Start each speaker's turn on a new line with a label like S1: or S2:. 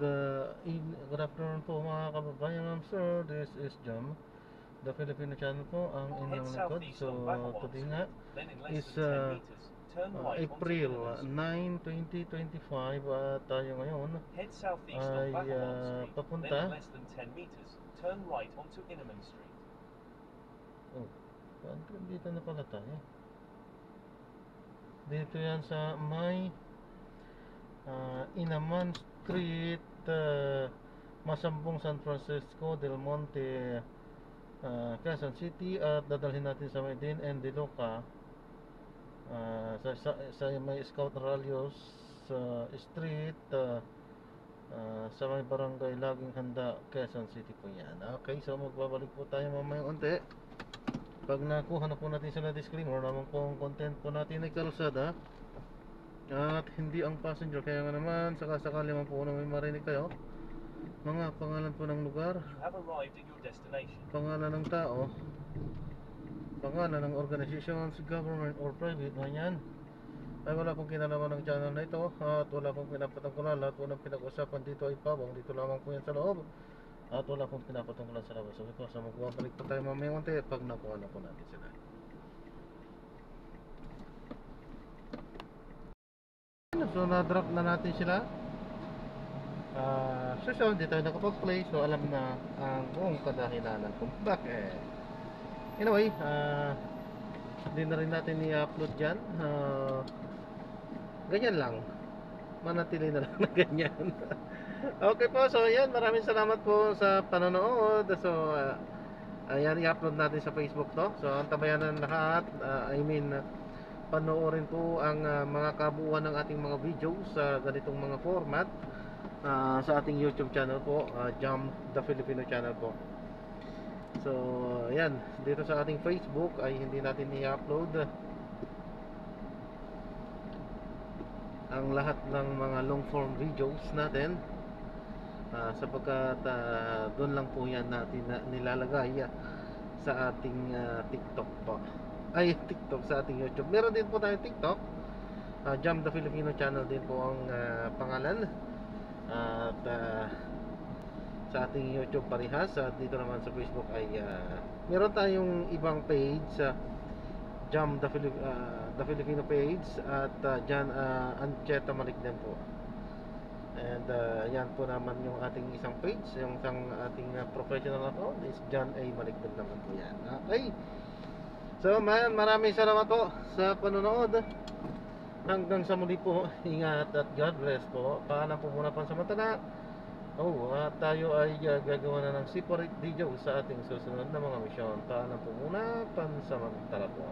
S1: Good afternoon po mga kababayan. Sir, this is Jam, the Filipino channel po, ang inyong lingkod. So, today nga is April 9, 2025 at tayo ngayon ay papunta. Oh, dito na pala tayo. Dito yan sa may Inaman Street, Masambong, San Francisco del Monte, Quezon City, at dadalhin natin sa Medin and Diloca, sa may Scout Ralios Street, sa may barangay Laging Handa, Quezon City po yan. Okay, so magbabalik po tayo mamaya unti pag nakuha na po natin sila disclaimer naman po ang content po natin ay kalsada at hindi ang passenger. Kaya nga naman sakasakali man po na may marinig kayo mga pangalan po ng lugar, pangalan ng tao, pangalan ng organizations, government or private, ganyan ay wala pong kinalaman ng channel na ito at wala pong pinapatungkulan. Lahat po ng pinag-usapan dito ay pabong, dito lamang po yan sa loob at wala pong pinapatungkulan sa labas. So magbabalik po tayo mamaya unti pag nakuha na po natin sila. So na-drop na natin sila. So hindi tayo nakapag-play, so alam na ang buong kadahilanan kung bakit. Anyway, hindi na rin natin i-upload dyan. Ganyan lang, manatili na lang na ganyan. Okay po, so yan, maraming salamat po sa panonood. So ayan, i-upload natin sa Facebook to. So antabayan ng lahat, panoorin po ang mga kabuuan ng ating mga videos sa ganitong mga format sa ating YouTube channel po, Jam the Filipino channel po. So ayan, dito sa ating Facebook ay hindi natin i-upload ang lahat ng mga long form videos natin, sapagkat doon lang po yan natin nilalagay sa ating TikTok po. Ay, TikTok, sa ating YouTube. Meron din po tayong TikTok, Jam the Filipino channel din po ang pangalan. At sa ating YouTube parehas. At dito naman sa Facebook ay meron tayong ibang page, Jam the Filipino page at Jan Ancheta Maligden po. And yan po naman yung ating isang page, yung isang ating professional account is Jan A. Maligden naman po yan. Okay, so maraming salamat po sa panonood. Hanggang sa muli po, ingat at God bless po. Paalam po muna pansamantala. At tayo ay gagawa na ng separate video sa ating susunod na mga misyon. Paalam po muna pansamantala po.